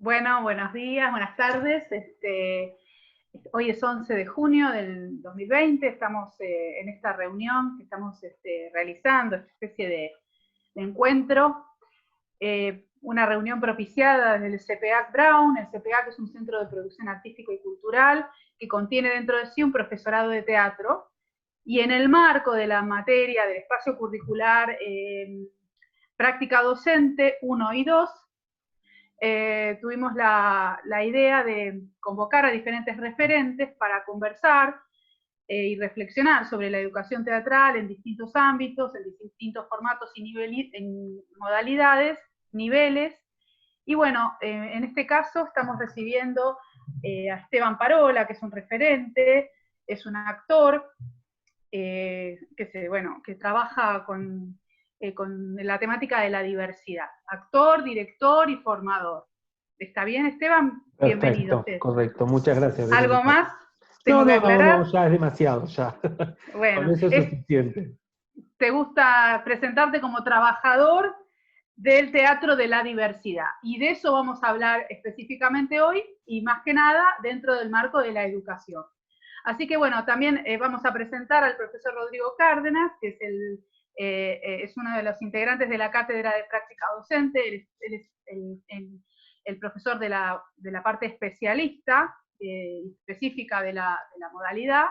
Bueno, buenos días, buenas tardes. Hoy es 11 de junio del 2020, estamos en esta reunión que estamos realizando, esta especie de encuentro, una reunión propiciada desde el CPAC Brown. El CPAC es un centro de producción artística y cultural que contiene dentro de sí un profesorado de teatro, y en el marco de la materia del espacio curricular práctica docente 1 y 2, tuvimos la idea de convocar a diferentes referentes para conversar y reflexionar sobre la educación teatral en distintos ámbitos, en distintos formatos y en modalidades, niveles. Y bueno, en este caso estamos recibiendo a Esteban Parola, que es un referente, es un actor que trabaja con la temática de la diversidad. Actor, director y formador. ¿Está bien, Esteban? Bienvenido a Perfecto, usted. correcto. Muchas gracias, ¿Algo Verónica. más No, tengo que no, aclarar? ya es demasiado, ya. Con Bueno, eso es suficiente. te gusta presentarte como trabajador del teatro de la diversidad. Y de eso vamos a hablar específicamente hoy, y más que nada dentro del marco de la educación. Así que bueno, también vamos a presentar al profesor Rodrigo Cárdenas, que es uno de los integrantes de la Cátedra de Práctica Docente. Él es el profesor de la parte especialista, específica de la modalidad,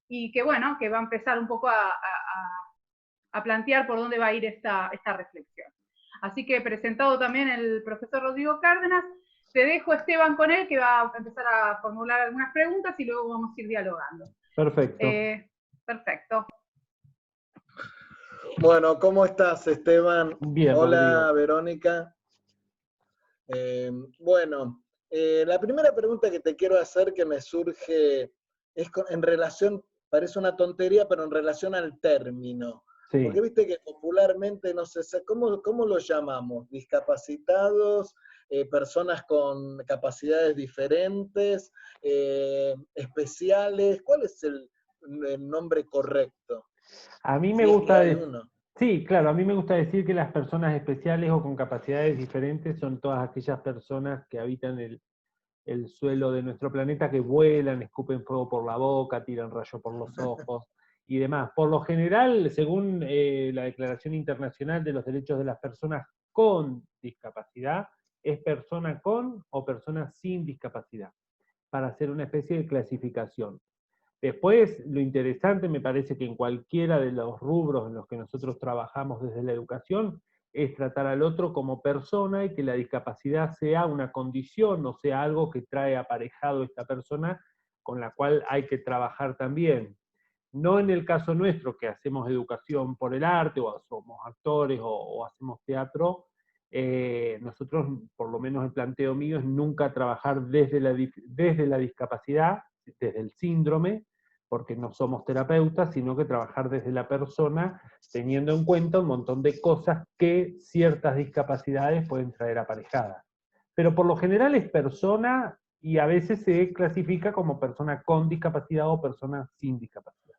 y que bueno, que va a empezar un poco a plantear por dónde va a ir esta reflexión. Así que presentado también el profesor Rodrigo Cárdenas, te dejo, Esteban, con él, que va a empezar a formular algunas preguntas y luego vamos a ir dialogando. Perfecto. Perfecto. Bueno, ¿cómo estás, Esteban? Bien, Hola, Rodrigo. Verónica. La primera pregunta que te quiero hacer que me surge es en relación, parece una tontería, pero en relación al término. Sí. Porque viste que popularmente, no sé, ¿cómo lo llamamos? ¿Discapacitados? ¿Personas con capacidades diferentes? ¿Especiales? ¿Cuál es el nombre correcto? A mí me Si es que gusta hay uno. Sí, claro, a mí me gusta decir que las personas especiales o con capacidades diferentes son todas aquellas personas que habitan el suelo de nuestro planeta, que vuelan, escupen fuego por la boca, tiran rayo por los ojos y demás. Por lo general, según la Declaración Internacional de los Derechos de las Personas con Discapacidad, es persona con o persona sin discapacidad, para hacer una especie de clasificación. Después, lo interesante me parece que en cualquiera de los rubros en los que nosotros trabajamos desde la educación, es tratar al otro como persona y que la discapacidad sea una condición, o sea algo que trae aparejado esta persona con la cual hay que trabajar también. No en el caso nuestro, que hacemos educación por el arte, o somos actores, o hacemos teatro. Nosotros, por lo menos el planteo mío, es nunca trabajar desde la discapacidad, desde el síndrome, porque no somos terapeutas, sino que trabajar desde la persona, teniendo en cuenta un montón de cosas que ciertas discapacidades pueden traer aparejadas. Pero por lo general es persona, y a veces se clasifica como persona con discapacidad o persona sin discapacidad.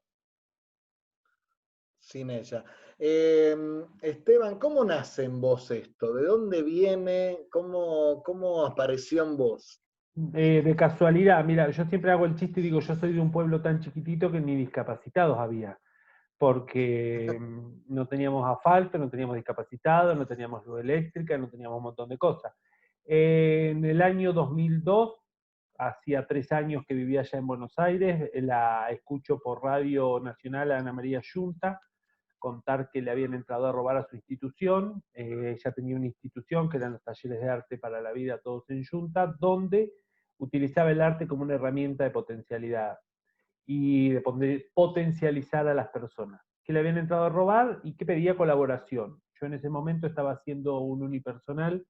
Sin ella. Esteban, ¿cómo nace en vos esto? ¿De dónde viene? ¿Cómo apareció en vos? De casualidad, mira, yo siempre hago el chiste y digo, yo soy de un pueblo tan chiquitito que ni discapacitados había, porque no teníamos asfalto, no teníamos discapacitados, no teníamos luz eléctrica, no teníamos un montón de cosas. En el año 2002, hacía 3 años que vivía allá en Buenos Aires, la escucho por Radio Nacional a Ana María Yunta contar que le habían entrado a robar a su institución. Ella tenía una institución que eran los talleres de arte para la vida, todos en Yunta, donde utilizaba el arte como una herramienta de potencialidad y de potencializar a las personas, que le habían entrado a robar y que pedía colaboración. Yo en ese momento estaba haciendo un unipersonal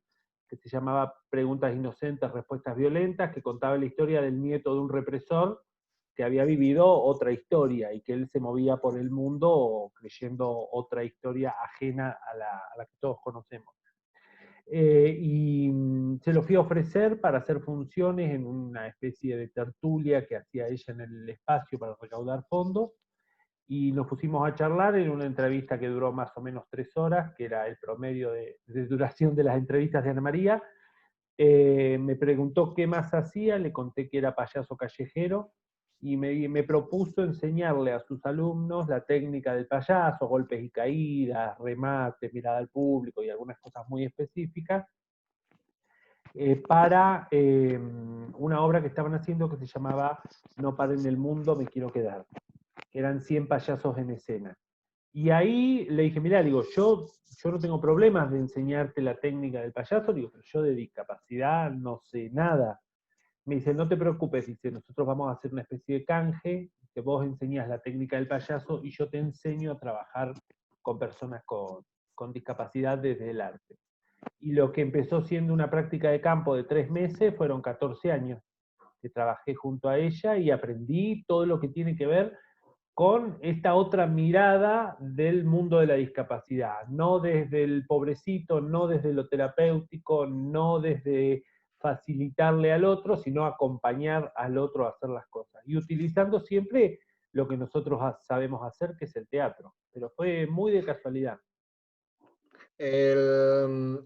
que se llamaba Preguntas Inocentes, Respuestas Violentas, que contaba la historia del nieto de un represor que había vivido otra historia y que él se movía por el mundo creyendo otra historia ajena a la que todos conocemos. Y se lo fui a ofrecer para hacer funciones en una especie de tertulia que hacía ella en el espacio para recaudar fondos, y nos pusimos a charlar en una entrevista que duró más o menos 3 horas, que era el promedio de duración de las entrevistas de Ana María, Me preguntó qué más hacía, le conté que era payaso callejero, y me propuso enseñarle a sus alumnos la técnica del payaso, golpes y caídas, remate, mirada al público y algunas cosas muy específicas, para una obra que estaban haciendo que se llamaba No paren el mundo, me quiero quedar. Eran 100 payasos en escena. Y ahí le dije, mirá, digo, yo no tengo problemas de enseñarte la técnica del payaso, digo, pero yo de discapacidad no sé nada. Me dice, no te preocupes, dice, nosotros vamos a hacer una especie de canje, que vos enseñás la técnica del payaso y yo te enseño a trabajar con personas con discapacidad desde el arte. Y lo que empezó siendo una práctica de campo de 3 meses fueron 14 años que trabajé junto a ella y aprendí todo lo que tiene que ver con esta otra mirada del mundo de la discapacidad, no desde el pobrecito, no desde lo terapéutico, no desde facilitarle al otro, sino acompañar al otro a hacer las cosas. Y utilizando siempre lo que nosotros sabemos hacer, que es el teatro. Pero fue muy de casualidad.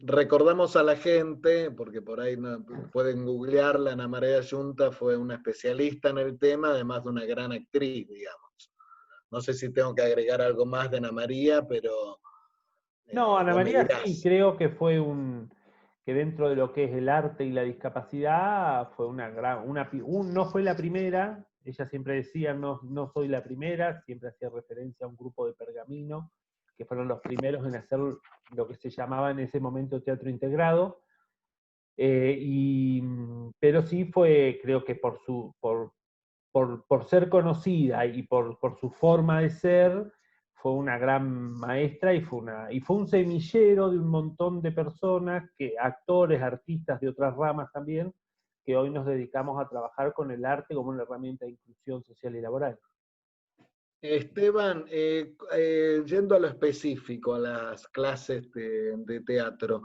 Recordamos a la gente, porque por ahí no, pueden googlearla, Ana María Yunta fue una especialista en el tema, además de una gran actriz, digamos. No sé si tengo que agregar algo más de Ana María, pero No, Ana vos me María dirás. sí, creo que fue que dentro de lo que es el arte y la discapacidad fue una gran, no fue la primera, ella siempre decía, no, no soy la primera, siempre hacía referencia a un grupo de Pergamino, que fueron los primeros en hacer lo que se llamaba en ese momento teatro integrado, pero sí fue, creo que por ser conocida y por su forma de ser, fue una gran maestra y fue un semillero de un montón de personas, actores, artistas de otras ramas también, que hoy nos dedicamos a trabajar con el arte como una herramienta de inclusión social y laboral. Esteban, yendo a lo específico, a las clases de teatro,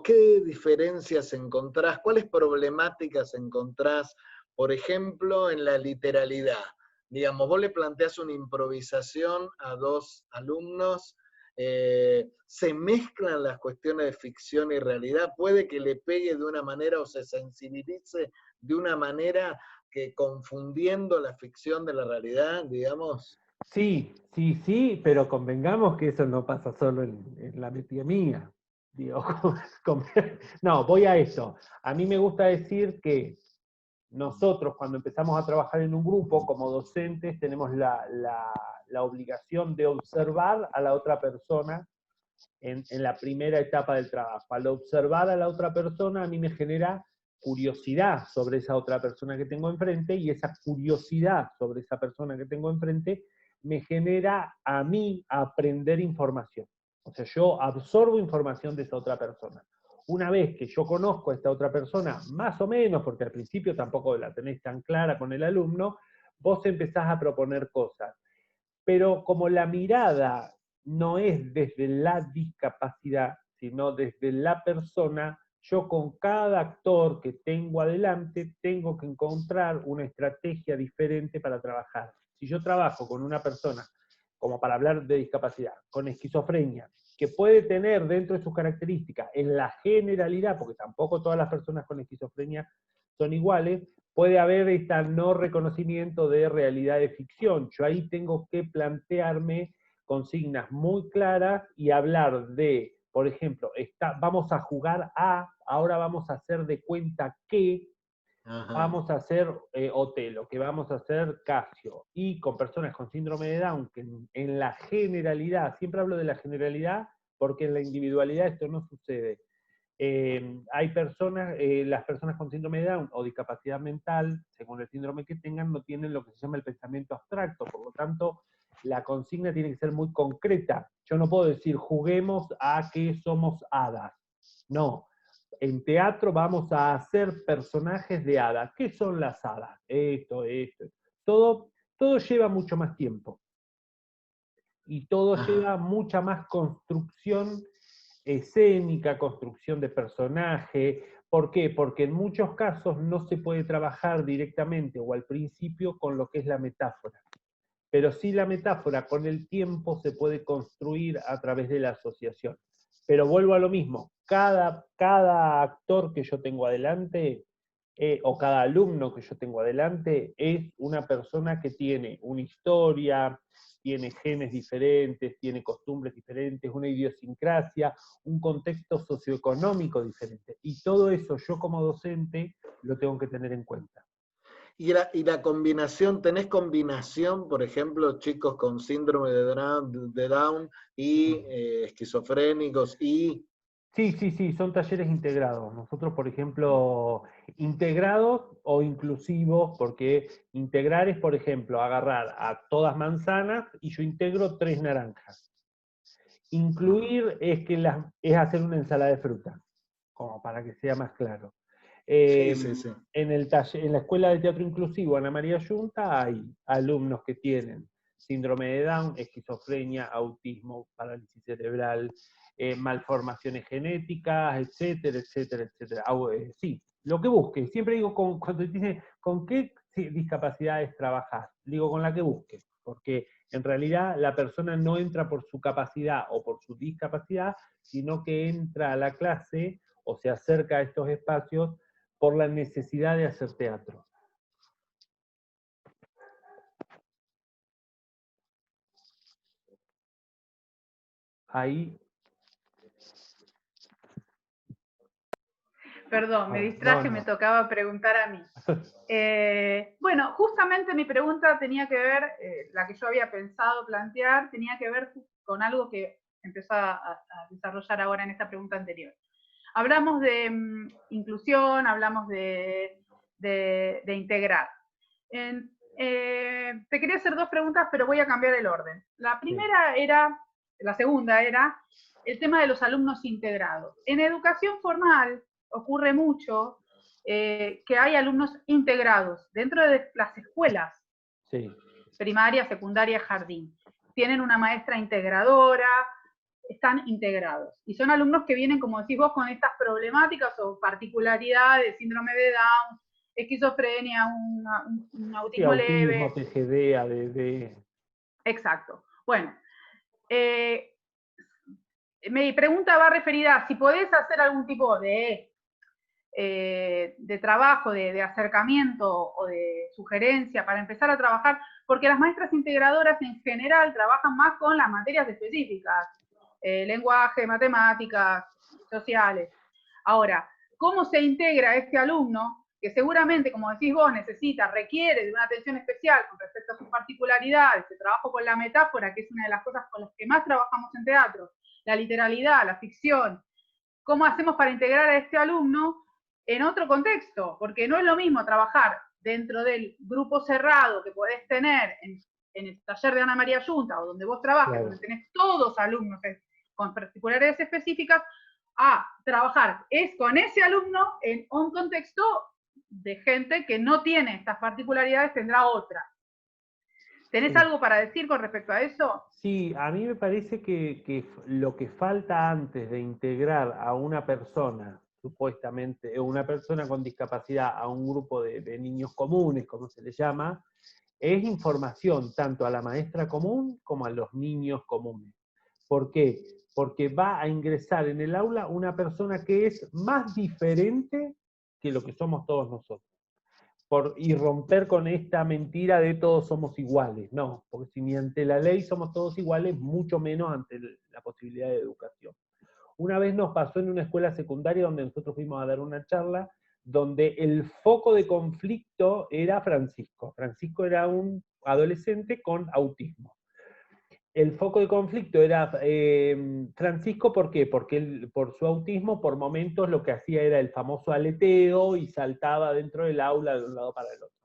¿qué diferencias encontrás? ¿Cuáles problemáticas encontrás, por ejemplo, en la literalidad? Digamos, vos le planteás una improvisación a 2 alumnos, se mezclan las cuestiones de ficción y realidad, puede que le pegue de una manera o se sensibilice de una manera que confundiendo la ficción de la realidad, digamos. Sí, sí, sí, pero convengamos que eso no pasa solo en la metía mía. Digo, no, voy a eso. A mí me gusta decir que nosotros cuando empezamos a trabajar en un grupo como docentes tenemos la obligación de observar a la otra persona en la primera etapa del trabajo. Al observar a la otra persona a mí me genera curiosidad sobre esa otra persona que tengo enfrente, y esa curiosidad sobre esa persona que tengo enfrente me genera a mí aprender información. O sea, yo absorbo información de esa otra persona. Una vez que yo conozco a esta otra persona, más o menos, porque al principio tampoco la tenés tan clara con el alumno, vos empezás a proponer cosas. Pero como la mirada no es desde la discapacidad, sino desde la persona, yo con cada actor que tengo adelante tengo que encontrar una estrategia diferente para trabajar. Si yo trabajo con una persona, como para hablar de discapacidad, con esquizofrenia, que puede tener dentro de sus características, en la generalidad, porque tampoco todas las personas con esquizofrenia son iguales, puede haber este no reconocimiento de realidad de ficción. Yo ahí tengo que plantearme consignas muy claras y hablar de, por ejemplo, vamos a jugar a, ahora vamos a hacer de cuenta que, Ajá. vamos a hacer Otelo, que vamos a hacer Casio, y con personas con síndrome de Down, que en la generalidad, siempre hablo de la generalidad, porque en la individualidad esto no sucede. Hay personas, las personas con síndrome de Down o discapacidad mental, según el síndrome que tengan, no tienen lo que se llama el pensamiento abstracto, por lo tanto, la consigna tiene que ser muy concreta. Yo no puedo decir, juguemos a que somos hadas. No. En teatro vamos a hacer personajes de hadas. ¿Qué son las hadas? Esto. Todo lleva mucho más tiempo. Y todo lleva mucha más construcción escénica, construcción de personaje. ¿Por qué? Porque en muchos casos no se puede trabajar directamente o al principio con lo que es la metáfora. Pero sí la metáfora con el tiempo se puede construir a través de la asociación. Pero vuelvo a lo mismo, cada actor que yo tengo adelante, o cada alumno que yo tengo adelante, es una persona que tiene una historia, tiene genes diferentes, tiene costumbres diferentes, una idiosincrasia, un contexto socioeconómico diferente. Y todo eso yo como docente lo tengo que tener en cuenta. Y la combinación, ¿tenés combinación, por ejemplo, chicos con síndrome de Down y esquizofrénicos y... Sí, son talleres integrados. Nosotros, por ejemplo, integrados o inclusivos, porque integrar es, por ejemplo, agarrar a todas manzanas y yo integro 3 naranjas. Incluir es hacer una ensalada de fruta, como para que sea más claro. Sí. En la Escuela de Teatro Inclusivo Ana María Yunta hay alumnos que tienen síndrome de Down, esquizofrenia, autismo, parálisis cerebral, malformaciones genéticas, etcétera. Sí, lo que busques. Siempre digo, cuando te dicen, ¿con qué discapacidades trabajas? Digo, con la que busques, porque en realidad la persona no entra por su capacidad o por su discapacidad, sino que entra a la clase o se acerca a estos espacios por la necesidad de hacer teatro. Ahí... Perdón, me distraje, me tocaba preguntar a mí. Bueno, justamente mi pregunta tenía que ver, la que yo había pensado plantear, tenía que ver con algo que empezó a desarrollar ahora en esta pregunta anterior. Hablamos de inclusión, hablamos de integrar. Te quería hacer 2 preguntas, pero voy a cambiar el orden. La segunda era el tema de los alumnos integrados. En educación formal ocurre mucho que hay alumnos integrados dentro de las escuelas, sí, primaria, secundaria, jardín. Tienen una maestra integradora, están integrados. Y son alumnos que vienen, como decís vos, con estas problemáticas o particularidades, síndrome de Down, esquizofrenia, un autismo leve. TGD, ADD. Exacto. Bueno, mi pregunta va referida a si podés hacer algún tipo de trabajo, de acercamiento o de sugerencia para empezar a trabajar, porque las maestras integradoras en general trabajan más con las materias específicas, lenguaje, matemáticas, sociales. Ahora, ¿cómo se integra este alumno que seguramente, como decís vos, requiere de una atención especial con respecto a sus particularidades, el trabajo con la metáfora, que es una de las cosas con las que más trabajamos en teatro, la literalidad, la ficción? ¿Cómo hacemos para integrar a este alumno en otro contexto? Porque no es lo mismo trabajar dentro del grupo cerrado que podés tener en el taller de Ana María Yunta o donde vos trabajes, claro, donde tenés todos alumnos con particularidades específicas, a trabajar con ese alumno en un contexto de gente que no tiene estas particularidades, tendrá otra. ¿Tenés algo para decir con respecto a eso? Sí, a mí me parece que lo que falta antes de integrar a una persona, supuestamente, una persona con discapacidad a un grupo de niños comunes, como se le llama, es información tanto a la maestra común como a los niños comunes. ¿Por qué? Porque va a ingresar en el aula una persona que es más diferente que lo que somos todos nosotros. Y romper con esta mentira de todos somos iguales. No, porque si ni ante la ley somos todos iguales, mucho menos ante la posibilidad de educación. Una vez nos pasó en una escuela secundaria donde nosotros fuimos a dar una charla, donde el foco de conflicto era Francisco. Francisco era un adolescente con autismo. El foco de conflicto era Francisco, ¿por qué? Porque él, por su autismo, por momentos lo que hacía era el famoso aleteo y saltaba dentro del aula de un lado para el otro.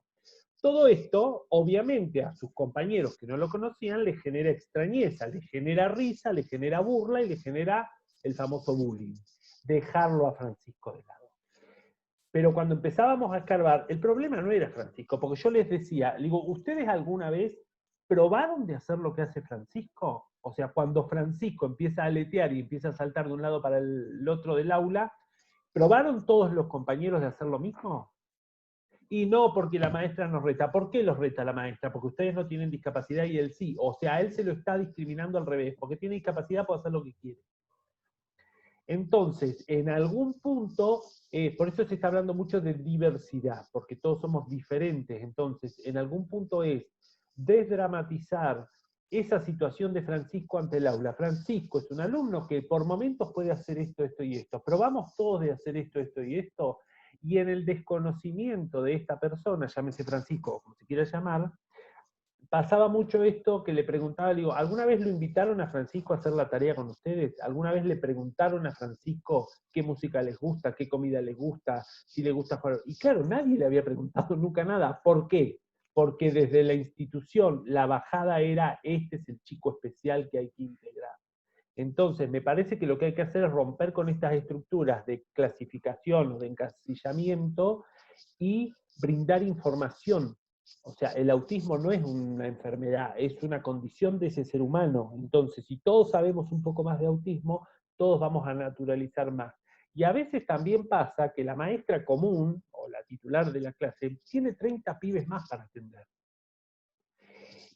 Todo esto, obviamente, a sus compañeros que no lo conocían, les genera extrañeza, les genera risa, les genera burla y les genera el famoso bullying. Dejarlo a Francisco de lado. Pero cuando empezábamos a escarbar, el problema no era Francisco, porque yo les decía, digo, ¿ustedes alguna vez probaron de hacer lo que hace Francisco? O sea, cuando Francisco empieza a aletear y empieza a saltar de un lado para el otro del aula, ¿probaron todos los compañeros de hacer lo mismo? Y no porque la maestra nos reta. ¿Por qué los reta la maestra? Porque ustedes no tienen discapacidad y él sí. O sea, a él se lo está discriminando al revés. Porque tiene discapacidad, puede hacer lo que quiere. Entonces, en algún punto, por eso se está hablando mucho de diversidad, porque todos somos diferentes. Entonces, en algún punto es desdramatizar esa situación de Francisco ante el aula. Francisco es un alumno que por momentos puede hacer esto, esto y esto. Probamos todos de hacer esto, esto y esto. Y en el desconocimiento de esta persona, llámese Francisco o como se quiera llamar, pasaba mucho esto que le preguntaba, le digo, ¿alguna vez lo invitaron a Francisco a hacer la tarea con ustedes? ¿Alguna vez le preguntaron a Francisco qué música les gusta, qué comida les gusta, si le gusta jugar? Y claro, nadie le había preguntado nunca nada. ¿Por qué? Porque desde la institución la bajada era, este es el chico especial que hay que integrar. Entonces, me parece que lo que hay que hacer es romper con estas estructuras de clasificación o de encasillamiento y brindar información. O sea, el autismo no es una enfermedad, es una condición de ese ser humano. Entonces, si todos sabemos un poco más de autismo, todos vamos a naturalizar más. Y a veces también pasa que la maestra común, o la titular de la clase, tiene 30 pibes más para atender.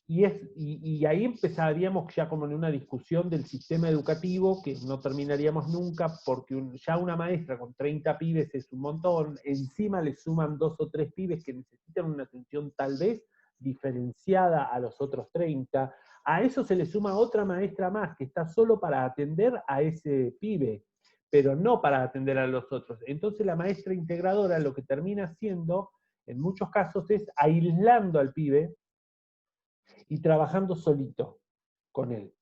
Y ahí empezaríamos ya como en una discusión del sistema educativo que no terminaríamos nunca, porque ya una maestra con 30 pibes es un montón, encima le suman 2 o 3 pibes que necesitan una atención tal vez diferenciada a los otros 30, a eso se le suma otra maestra más que está solo para atender a ese pibe, pero no para atender a los otros. Entonces la maestra integradora lo que termina haciendo, en muchos casos, es aislando al pibe, y trabajando solito con él.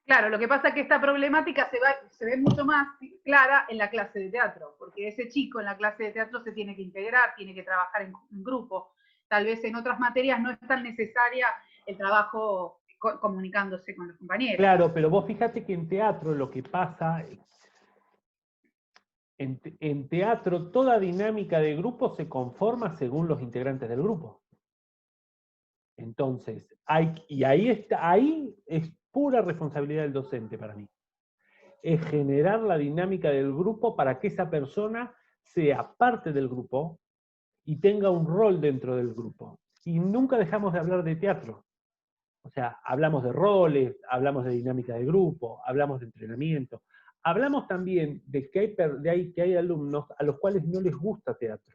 Claro, lo que pasa es que esta problemática se ve mucho más clara en la clase de teatro, porque ese chico en la clase de teatro se tiene que integrar, tiene que trabajar en grupo. Tal vez en otras materias no es tan necesaria el trabajo comunicándose con los compañeros. Claro, pero vos fíjate que en teatro lo que pasa, en teatro toda dinámica de grupo se conforma según los integrantes del grupo. Entonces, ahí es pura responsabilidad del docente para mí. Es generar la dinámica del grupo para que esa persona sea parte del grupo y tenga un rol dentro del grupo. Y nunca dejamos de hablar de teatro. O sea, hablamos de roles, hablamos de dinámica de grupo, hablamos de entrenamiento. Hablamos también de que hay alumnos a los cuales no les gusta teatro.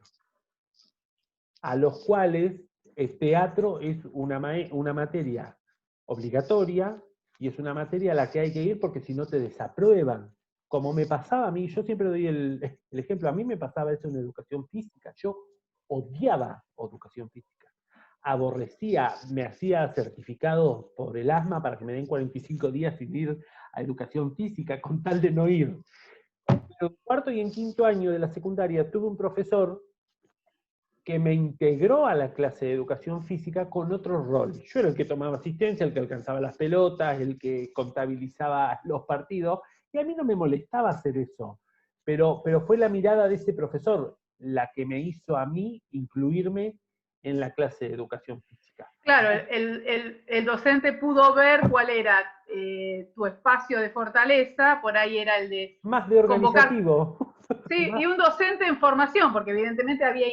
A los cuales el teatro es una materia obligatoria y es una materia a la que hay que ir porque si no te desaprueban. Como me pasaba a mí, yo siempre doy el ejemplo, a mí me pasaba eso en educación física. Yo odiaba educación física. Aborrecía, me hacía certificados por el asma para que me den 45 días sin ir a educación física con tal de no ir. Pero en cuarto y en quinto año de la secundaria tuve un profesor que me integró a la clase de educación física con otro rol. Yo era el que tomaba asistencia, el que alcanzaba las pelotas, el que contabilizaba los partidos, y a mí no me molestaba hacer eso. Pero fue la mirada de ese profesor la que me hizo a mí incluirme en la clase de educación física. Claro, el docente pudo ver cuál era tu espacio de fortaleza, por ahí era el de... Más de organizativo. Sí, y un docente en formación, porque evidentemente había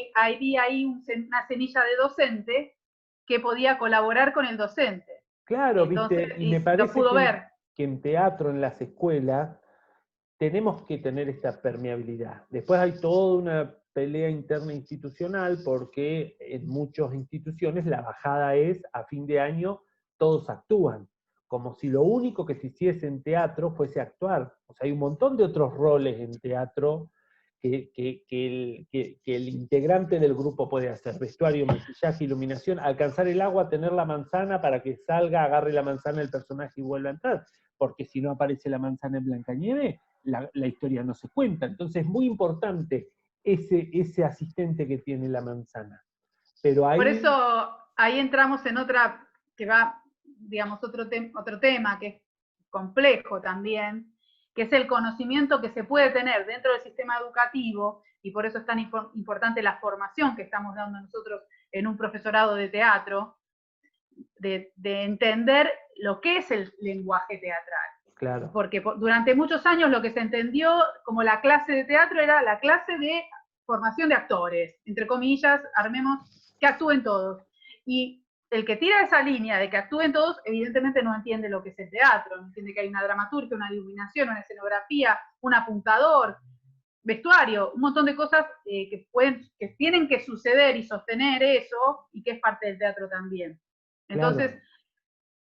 ahí una semilla de docente que podía colaborar con el docente. Claro, entonces, viste, y me parece lo pudo ver. que en teatro, en las escuelas, tenemos que tener esta permeabilidad. Después hay toda una pelea interna institucional porque en muchas instituciones la bajada es a fin de año todos actúan, como si lo único que se hiciese en teatro fuese actuar. O sea, hay un montón de otros roles en teatro que el integrante del grupo puede hacer: vestuario, maquillaje, iluminación, alcanzar el agua, tener la manzana para que salga, agarre la manzana el personaje y vuelva a entrar, porque si no aparece la manzana en Blancanieves, la historia no se cuenta. Entonces es muy importante ese asistente que tiene la manzana. Pero ahí... Por eso ahí entramos en otra, que va, digamos, otro tema que es complejo también, que es el conocimiento que se puede tener dentro del sistema educativo, y por eso es tan importante la formación que estamos dando nosotros en un profesorado de teatro, de entender lo que es el lenguaje teatral. Claro. Porque durante muchos años lo que se entendió como la clase de teatro era la clase de formación de actores, entre comillas, armemos, que actúen todos. Y el que tira esa línea de que actúen todos, evidentemente no entiende lo que es el teatro, no entiende que hay una dramaturgia, una iluminación, una escenografía, un apuntador, vestuario, un montón de cosas que tienen que suceder y sostener eso, y que es parte del teatro también. Entonces, claro,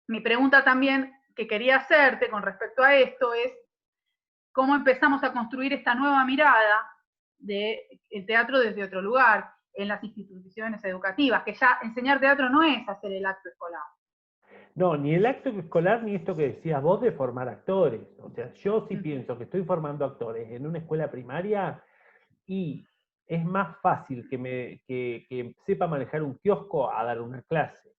mi pregunta también que quería hacerte con respecto a esto es, ¿cómo empezamos a construir esta nueva mirada del teatro desde otro lugar, en las instituciones educativas? Que ya enseñar teatro no es hacer el acto escolar. No, ni el acto escolar, ni esto que decías vos de formar actores. O sea, yo sí pienso que estoy formando actores en una escuela primaria y es más fácil que sepa manejar un kiosco a dar una clase.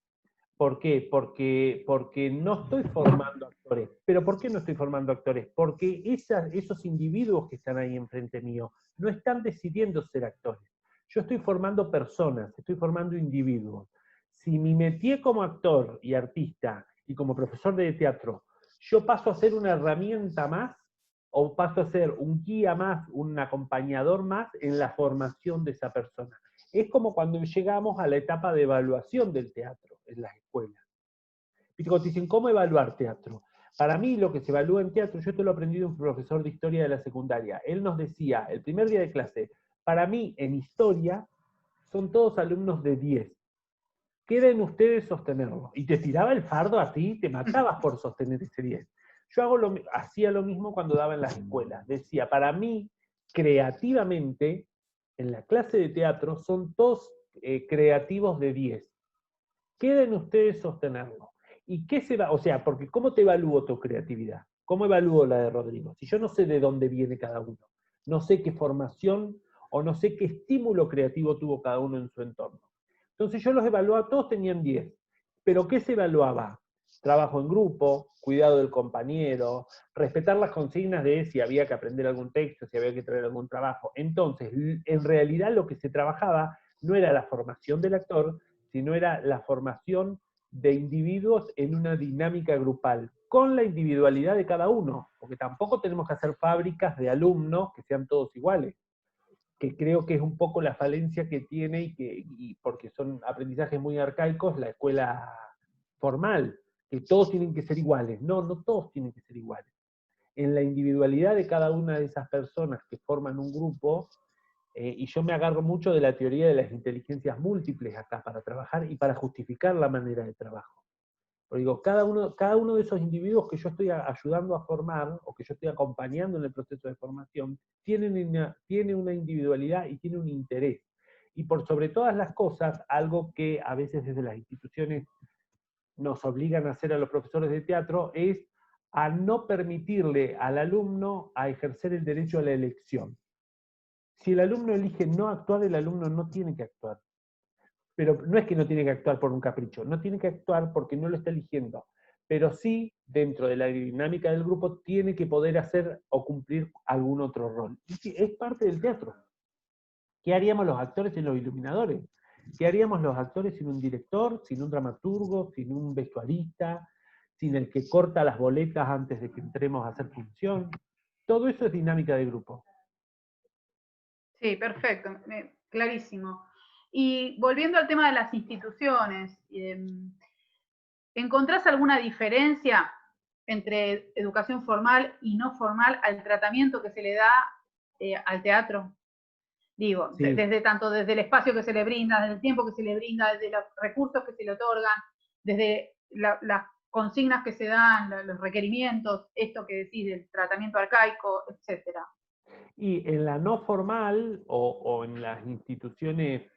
¿Por qué? Porque no estoy formando actores. ¿Pero por qué no estoy formando actores? Porque esos individuos que están ahí enfrente mío no están decidiendo ser actores. Yo estoy formando personas, estoy formando individuos. Si mi métier como actor y artista y como profesor de teatro, yo paso a ser una herramienta más o paso a ser un guía más, un acompañador más en la formación de esa persona. Es como cuando llegamos a la etapa de evaluación del teatro en las escuelas. ¿Viste? Cuando te dicen, ¿cómo evaluar teatro? Para mí lo que se evalúa en teatro, yo esto lo aprendí de un profesor de historia de la secundaria. Él nos decía, el primer día de clase, para mí en historia son todos alumnos de 10. Queden ustedes sostenerlo. Y te tiraba el fardo a ti, te matabas por sostener ese 10. Yo hacía lo mismo cuando daba en las escuelas. Decía, para mí, creativamente, en la clase de teatro son todos creativos de 10. Queden ustedes sostenerlo. ¿Y qué se va? O sea, porque ¿cómo te evalúo tu creatividad? ¿Cómo evalúo la de Rodrigo? Si yo no sé de dónde viene cada uno, no sé qué formación o no sé qué estímulo creativo tuvo cada uno en su entorno. Entonces yo los evaluaba, todos tenían 10. ¿Pero qué se evaluaba? Trabajo en grupo, cuidado del compañero, respetar las consignas de si había que aprender algún texto, si había que traer algún trabajo. Entonces, en realidad lo que se trabajaba no era la formación del actor, sino era la formación de individuos en una dinámica grupal, con la individualidad de cada uno, porque tampoco tenemos que hacer fábricas de alumnos que sean todos iguales, que creo que es un poco la falencia que tiene y porque son aprendizajes muy arcaicos, la escuela formal, que todos tienen que ser iguales. No, no todos tienen que ser iguales. En la individualidad de cada una de esas personas que forman un grupo, y yo me agarro mucho de la teoría de las inteligencias múltiples acá para trabajar y para justificar la manera de trabajo. Porque digo, cada uno de esos individuos que yo estoy ayudando a formar, o que yo estoy acompañando en el proceso de formación, tiene una individualidad y tiene un interés. Y por sobre todas las cosas, algo que a veces desde las instituciones nos obligan a hacer a los profesores de teatro es a no permitirle al alumno a ejercer el derecho a la elección. Si el alumno elige no actuar, el alumno no tiene que actuar. Pero no es que no tiene que actuar por un capricho, no tiene que actuar porque no lo está eligiendo. Pero sí, dentro de la dinámica del grupo, tiene que poder hacer o cumplir algún otro rol. Y es parte del teatro. ¿Qué haríamos los actores sin los iluminadores? ¿Qué haríamos los actores sin un director, sin un dramaturgo, sin un vestuarista, sin el que corta las boletas antes de que entremos a hacer función? Todo eso es dinámica de grupo. Sí, perfecto, clarísimo. Y volviendo al tema de las instituciones, ¿encontrás alguna diferencia entre educación formal y no formal al tratamiento que se le da al teatro? Digo, sí. Tanto desde el espacio que se le brinda, desde el tiempo que se le brinda, desde los recursos que se le otorgan, desde las consignas que se dan, los requerimientos, esto que decís del tratamiento arcaico, etcétera. Y en la no formal o en las instituciones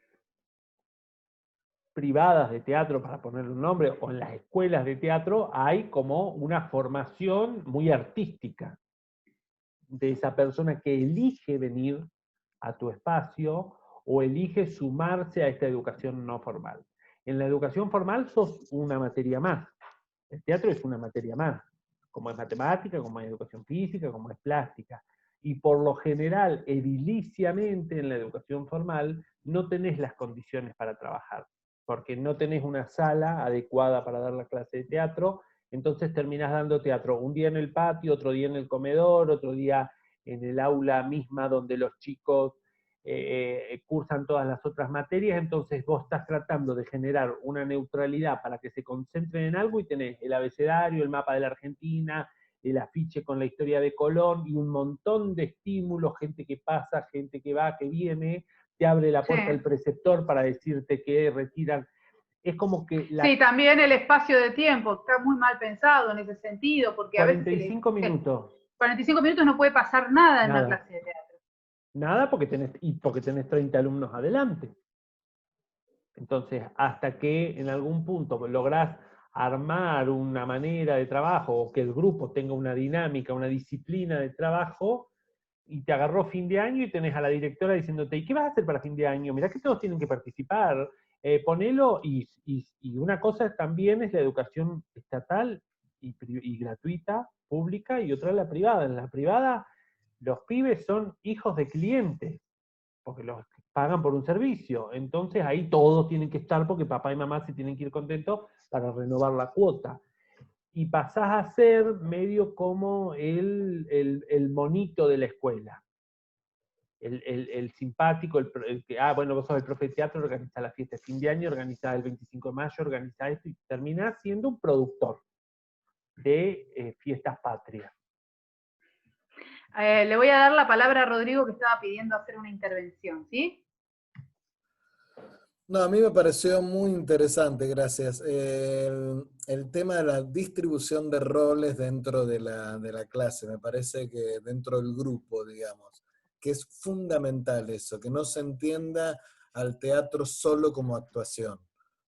privadas de teatro, para ponerle un nombre, o en las escuelas de teatro, hay como una formación muy artística de esa persona que elige venir a tu espacio o elige sumarse a esta educación no formal. En la educación formal sos una materia más. El teatro es una materia más, como es matemática, como es educación física, como es plástica. Y por lo general, ediliciamente en la educación formal, no tenés las condiciones para trabajar, porque no tenés una sala adecuada para dar la clase de teatro, entonces terminás dando teatro un día en el patio, otro día en el comedor, otro día en el aula misma donde los chicos cursan todas las otras materias, entonces vos estás tratando de generar una neutralidad para que se concentren en algo y tenés el abecedario, el mapa de la Argentina, el afiche con la historia de Colón y un montón de estímulos, gente que pasa, gente que va, que viene, te abre la puerta el preceptor para decirte que retiran. Es como que... Sí, también el espacio de tiempo está muy mal pensado en ese sentido, porque 45 a veces... minutos. 45 minutos no puede pasar nada en una clase de teatro. Nada porque tenés 30 alumnos adelante. Entonces, hasta que en algún punto lográs armar una manera de trabajo o que el grupo tenga una dinámica, una disciplina de trabajo, y te agarró fin de año y tenés a la directora diciéndote, ¿y qué vas a hacer para fin de año? Mirá que todos tienen que participar, ponelo, y una cosa también es la educación estatal y gratuita, pública, y otra es la privada. En la privada, los pibes son hijos de clientes, porque los pagan por un servicio. Entonces ahí todos tienen que estar porque papá y mamá se tienen que ir contentos para renovar la cuota. Y pasás a ser medio como el monito de la escuela. El simpático, el que, bueno, vos sos el profe de teatro, organizás la fiesta de fin de año, organizás el 25 de mayo, organizás esto, y terminás siendo un productor de fiestas patrias. Le voy a dar la palabra a Rodrigo, que estaba pidiendo hacer una intervención, ¿sí? No, a mí me pareció muy interesante, gracias. El tema de la distribución de roles dentro de la clase, me parece que dentro del grupo, digamos, que es fundamental eso, que no se entienda al teatro solo como actuación.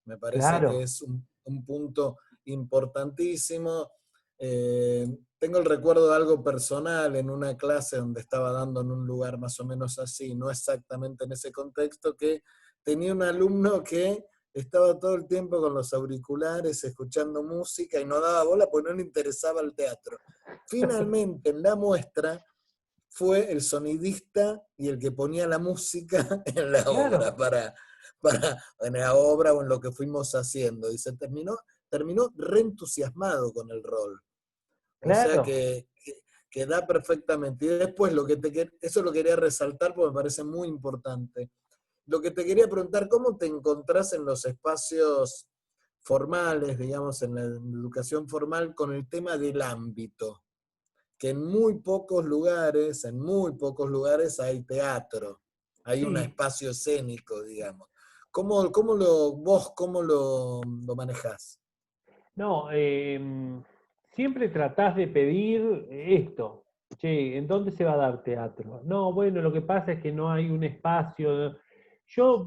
Me parece que es un punto importantísimo. Tengo el recuerdo de algo personal en una clase donde estaba dando en un lugar más o menos así, no exactamente en ese contexto, que tenía un alumno que estaba todo el tiempo con los auriculares, escuchando música y no daba bola porque no le interesaba el teatro. Finalmente, en la muestra, fue el sonidista y el que ponía la música en la obra, en la obra o en lo que fuimos haciendo. Y se terminó reentusiasmado con el rol. O sea que da perfectamente. Y después, eso lo quería resaltar porque me parece muy importante. Lo que te quería preguntar, ¿cómo te encontrás en los espacios formales, digamos, en la educación formal, con el tema del ámbito? Que en muy pocos lugares hay teatro, hay un espacio escénico, digamos. ¿Cómo lo manejás? No, siempre tratás de pedir esto. Che, ¿en dónde se va a dar teatro? No, bueno, lo que pasa es que no hay un espacio. Yo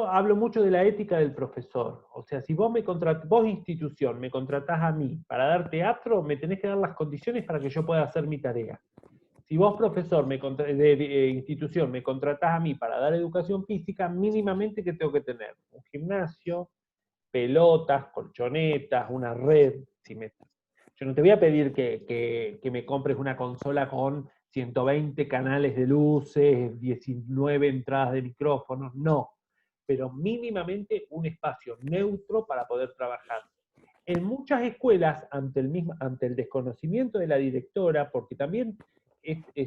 hablo mucho de la ética del profesor. O sea, si vos vos institución, me contratás a mí para dar teatro, me tenés que dar las condiciones para que yo pueda hacer mi tarea. Si vos, profesor de institución, me contratás a mí para dar educación física, mínimamente que tengo que tener un gimnasio, pelotas, colchonetas, una red. Yo no te voy a pedir que me compres una consola con 120 canales de luces, 19 entradas de micrófonos, no. Pero mínimamente un espacio neutro para poder trabajar. En muchas escuelas, ante el desconocimiento de la directora, porque también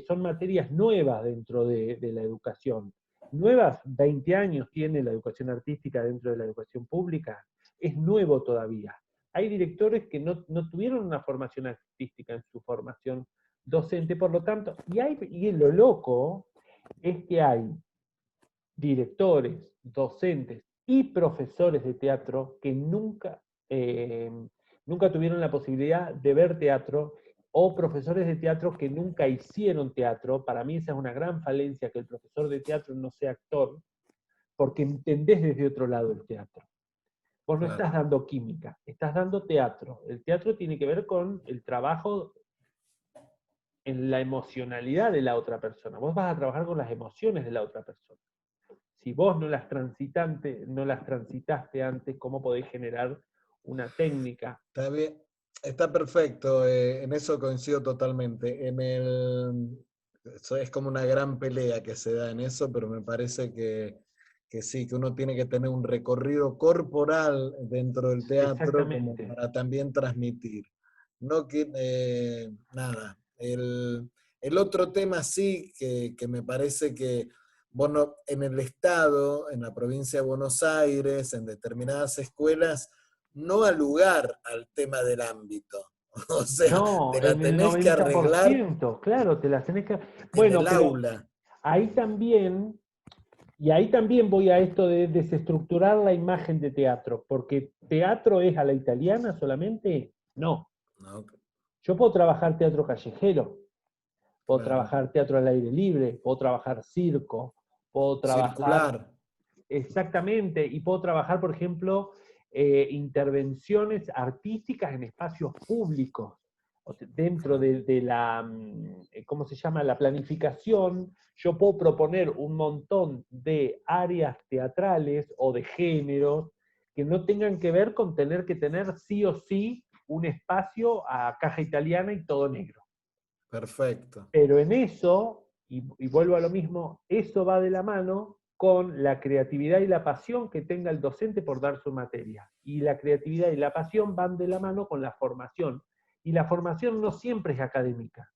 son materias nuevas dentro de la educación, nuevas, 20 años tiene la educación artística dentro de la educación pública, es nuevo todavía. Hay directores que no tuvieron una formación artística en su formación docente, por lo tanto, y lo loco es que hay directores, docentes y profesores de teatro que nunca tuvieron la posibilidad de ver teatro, o profesores de teatro que nunca hicieron teatro. Para mí esa es una gran falencia, que el profesor de teatro no sea actor, porque entendés desde otro lado el teatro. Vos no estás dando química, estás dando teatro. El teatro tiene que ver con el trabajo en la emocionalidad de la otra persona. Vos vas a trabajar con las emociones de la otra persona. Si vos no las transitaste antes, ¿cómo podés generar una técnica? Está bien, está perfecto, en eso coincido totalmente. Eso es como una gran pelea que se da en eso, pero me parece que sí, que uno tiene que tener un recorrido corporal dentro del teatro como para también transmitir. No que, nada, el El otro tema sí que me parece que bueno, en el Estado, en la provincia de Buenos Aires, en determinadas escuelas, no da lugar al tema del ámbito. O sea, No, te la en el tenés que arreglar 90%, claro, te las tenés que... en el Bueno, pero aula. ahí también, y ahí también voy a esto de desestructurar la imagen de teatro, porque teatro es a la italiana solamente, no. No, Yo puedo trabajar teatro callejero, puedo claro. trabajar teatro al aire libre, puedo trabajar circo, puedo trabajar Circular. exactamente, y puedo trabajar, por ejemplo, intervenciones artísticas en espacios públicos. O sea, dentro de la, ¿cómo se llama? La planificación, yo puedo proponer un montón de áreas teatrales o de géneros que no tengan que ver con tener que tener sí o sí un espacio a caja italiana y todo negro. Perfecto. Pero en eso, y vuelvo a lo mismo, eso va de la mano con la creatividad y la pasión que tenga el docente por dar su materia. Y la creatividad y la pasión van de la mano con la formación. Y la formación no siempre es académica.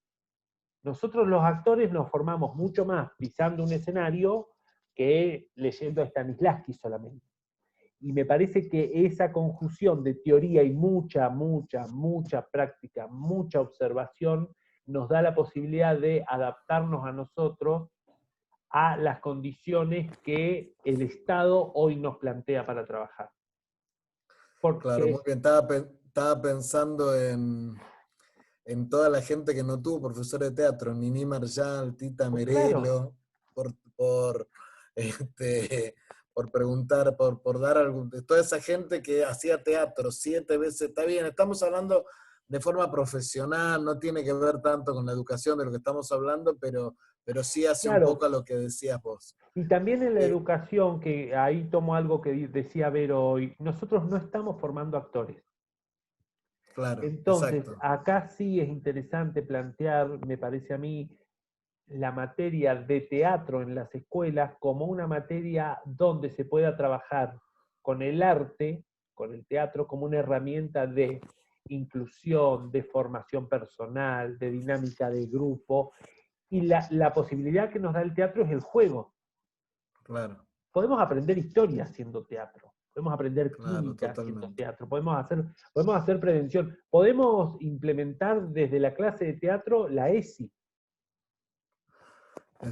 Nosotros los actores nos formamos mucho más pisando un escenario que leyendo a Stanislavski solamente. Y me parece que esa conjunción de teoría y mucha práctica, mucha observación, nos da la posibilidad de adaptarnos a nosotros a las condiciones que el Estado hoy nos plantea para trabajar. Claro, muy Porque, bien. Estaba pensando en toda la gente que no tuvo profesor de teatro, Nini Marshall, Tita pues claro, Merelo, por, por, este, por preguntar, por dar algún, de toda esa gente que hacía teatro 7 veces, está bien, estamos hablando de forma profesional, no tiene que ver tanto con la educación de lo que estamos hablando, pero sí hace un poco claro. a lo que decías vos. Y también en la Eh, educación, que ahí tomo algo que decía Vero hoy, nosotros no estamos formando actores. claro, Entonces, exacto, acá sí es interesante plantear, me parece a mí, la materia de teatro en las escuelas como una materia donde se pueda trabajar con el arte, con el teatro, como una herramienta de inclusión, de formación personal, de dinámica de grupo, y la posibilidad que nos da el teatro es el juego. claro, Podemos aprender historia haciendo teatro, podemos aprender claro, química haciendo totalmente. teatro, podemos hacer prevención, podemos implementar desde la clase de teatro la ESI,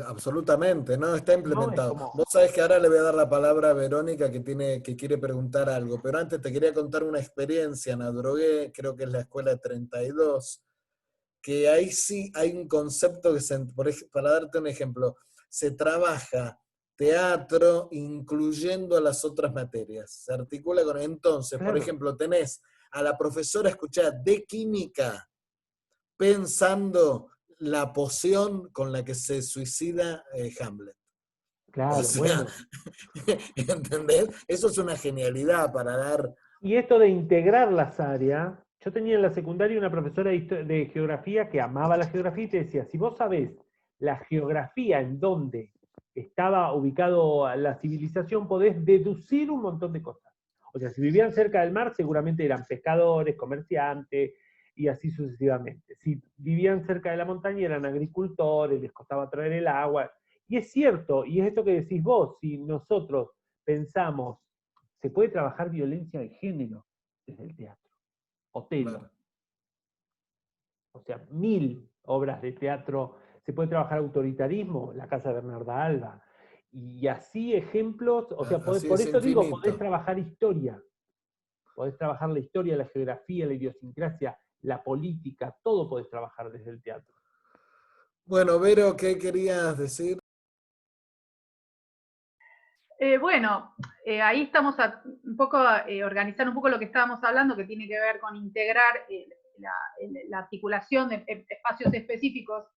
Absolutamente, ¿no? Está ¿no? Es implementado. como, Vos sabés que ahora le voy a dar la palabra a Verónica que quiere preguntar algo, pero antes te quería contar una experiencia en Adrogué, creo que es la escuela 32, que ahí sí hay un concepto que para darte un ejemplo, se trabaja teatro incluyendo las otras materias. Se articula con, entonces, por claro. ejemplo, tenés a la profesora, escuchá, de química, pensando la poción con la que se suicida Hamlet. O Claro, sea, bueno. ¿entendés? Eso es una genialidad para dar... Y esto de integrar las áreas, yo tenía en la secundaria una profesora de geografía que amaba la geografía y te decía, si vos sabés la geografía en donde estaba ubicado la civilización, podés deducir un montón de cosas. O sea, si vivían cerca del mar, seguramente eran pescadores, comerciantes, y así sucesivamente. Si vivían cerca de la montaña, eran agricultores, les costaba traer el agua. Y es cierto, y es esto que decís vos, si nosotros pensamos se puede trabajar violencia de género desde el teatro. Otelo. Claro. O sea, 1000 obras de teatro. Se puede trabajar autoritarismo, la Casa de Bernarda Alba. Y así ejemplos, o sea, Así por es eso digo, podés infinito. trabajar historia. Podés trabajar la historia, la geografía, la idiosincrasia, la política, todo podés trabajar desde el teatro. Bueno, Vero, ¿qué querías decir? Bueno, ahí estamos un poco organizando un poco lo que estábamos hablando, que tiene que ver con integrar la articulación de espacios específicos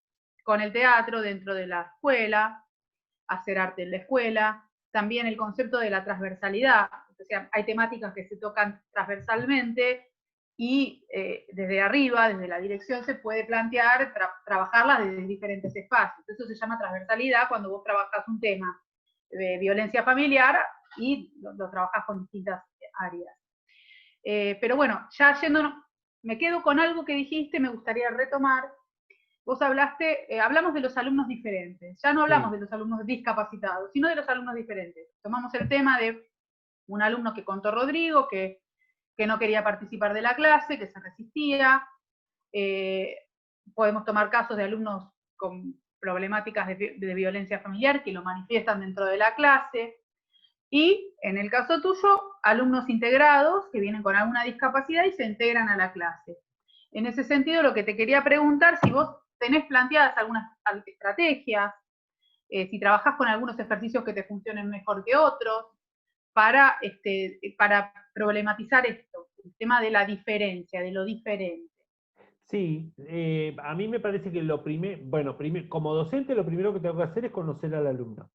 con el teatro dentro de la escuela, hacer arte en la escuela, también el concepto de la transversalidad, o sea, hay temáticas que se tocan transversalmente y desde arriba, desde la dirección, se puede plantear trabajarlas desde diferentes espacios. Eso se llama transversalidad cuando vos trabajás un tema de violencia familiar y lo trabajas con distintas áreas. Pero bueno, ya yéndonos, me quedo con algo que dijiste, me gustaría retomar, vos hablaste, hablamos de los alumnos diferentes, ya no hablamos Sí. de los alumnos discapacitados, sino de los alumnos diferentes. Tomamos el tema de un alumno que contó Rodrigo, que no quería participar de la clase, que se resistía. Podemos tomar casos de alumnos con problemáticas de violencia familiar que lo manifiestan dentro de la clase. Y en el caso tuyo, alumnos integrados que vienen con alguna discapacidad y se integran a la clase. En ese sentido, lo que te quería preguntar, si vos tenés planteadas algunas estrategias, si trabajás con algunos ejercicios que te funcionen mejor que otros, para problematizar esto, el tema de la diferencia, de lo diferente. Sí, a mí me parece que como docente lo primero que tengo que hacer es conocer al alumno.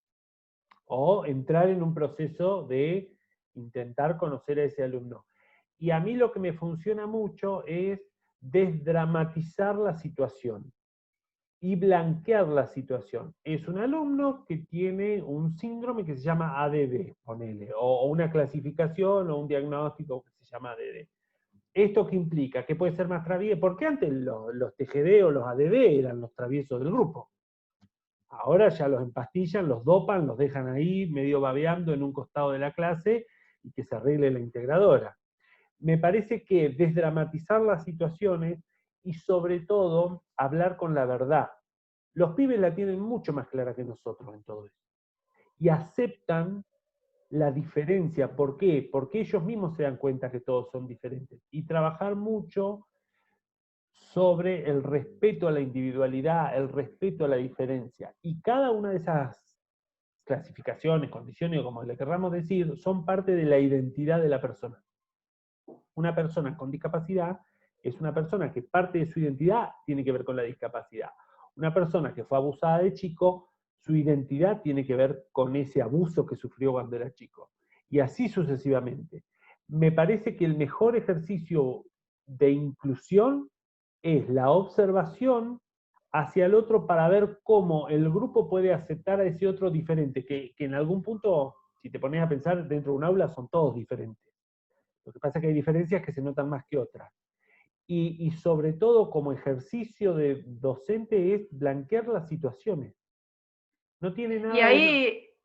O entrar en un proceso de intentar conocer a ese alumno. Y a mí lo que me funciona mucho es desdramatizar la situación y blanquear la situación. Es un alumno que tiene un síndrome que se llama ADD, ponele, o una clasificación o un diagnóstico que se llama ADD. ¿Esto qué implica? Que puede ser más travieso, porque antes los TGD o los ADD eran los traviesos del grupo. Ahora ya los empastillan, los dopan, los dejan ahí medio babeando en un costado de la clase y que se arregle la integradora. Me parece que desdramatizar las situaciones y sobre todo hablar con la verdad. Los pibes la tienen mucho más clara que nosotros en todo eso. Y aceptan la diferencia. ¿Por qué? Porque ellos mismos se dan cuenta que todos son diferentes. Y trabajar mucho sobre el respeto a la individualidad, el respeto a la diferencia. Y cada una de esas clasificaciones, condiciones, o como le querramos decir, son parte de la identidad de la persona. Una persona con discapacidad es una persona que parte de su identidad tiene que ver con la discapacidad. Una persona que fue abusada de chico, su identidad tiene que ver con ese abuso que sufrió cuando era chico. Y así sucesivamente. Me parece que el mejor ejercicio de inclusión es la observación hacia el otro para ver cómo el grupo puede aceptar a ese otro diferente, que en algún punto, si te pones a pensar, dentro de un aula son todos diferentes. Lo que pasa es que hay diferencias que se notan más que otras. Y sobre todo como ejercicio de docente es blanquear las situaciones. No tiene Y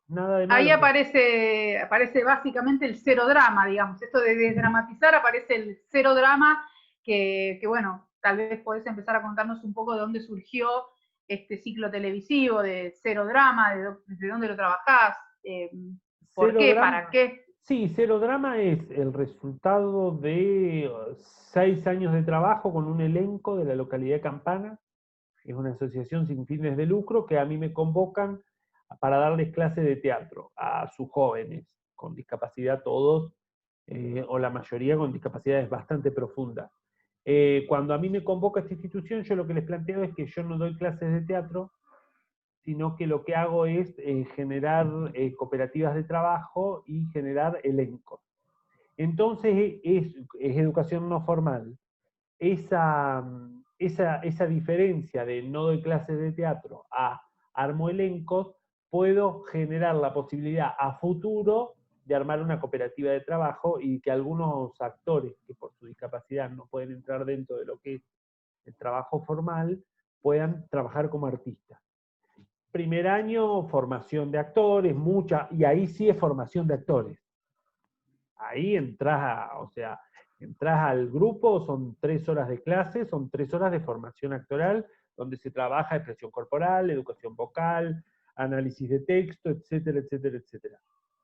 nada de ahí malo. aparece básicamente el cero drama, digamos. Esto de desdramatizar, aparece el cero drama, que bueno, tal vez podés empezar a contarnos un poco de dónde surgió este ciclo televisivo de cero drama, desde dónde lo trabajás, por Cero qué, drama. para qué. Sí, Cero Drama es el resultado de 6 años de trabajo con un elenco de la localidad de Campana. Es una asociación sin fines de lucro que a mí me convocan para darles clases de teatro a sus jóvenes con discapacidad, todos, o la mayoría con discapacidades bastante profundas. Cuando a mí me convoca esta institución, yo lo que les planteo es que yo no doy clases de teatro, sino que lo que hago es generar cooperativas de trabajo y generar elencos. Entonces es educación no formal. Esa diferencia de no doy clases de teatro a armo elencos, puedo generar la posibilidad a futuro de armar una cooperativa de trabajo y que algunos actores que por su discapacidad no pueden entrar dentro de lo que es el trabajo formal, puedan trabajar como artistas. Primer año, formación de actores, mucha, y ahí sí es formación de actores. Ahí entras al grupo, son 3 horas de clase, son 3 horas de formación actoral, donde se trabaja expresión corporal, educación vocal, análisis de texto, etcétera, etcétera, etcétera.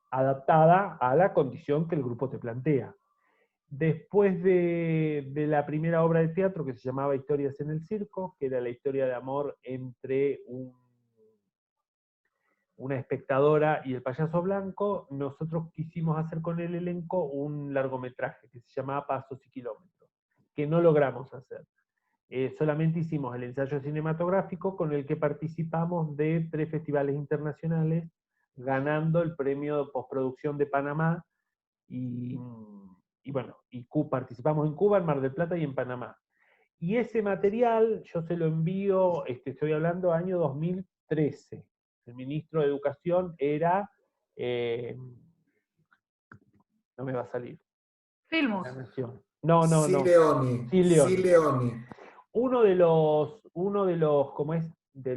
Adaptada a la condición que el grupo te plantea. Después de la primera obra de teatro que se llamaba Historias en el Circo, que era la historia de amor entre una espectadora y el payaso blanco, nosotros quisimos hacer con el elenco un largometraje que se llamaba Pasos y Kilómetros, que no logramos hacer. Solamente hicimos el ensayo cinematográfico con el que participamos de 3 festivales internacionales, ganando el premio de postproducción de Panamá, y participamos en Cuba, en Mar del Plata y en Panamá. Y ese material yo se lo envío, estoy hablando año 2013. El ministro de Educación era, no me va a salir. Filmus. La Nación. No. Sileoni. Sileoni. Sileoni. Uno de los uno de los, como es, de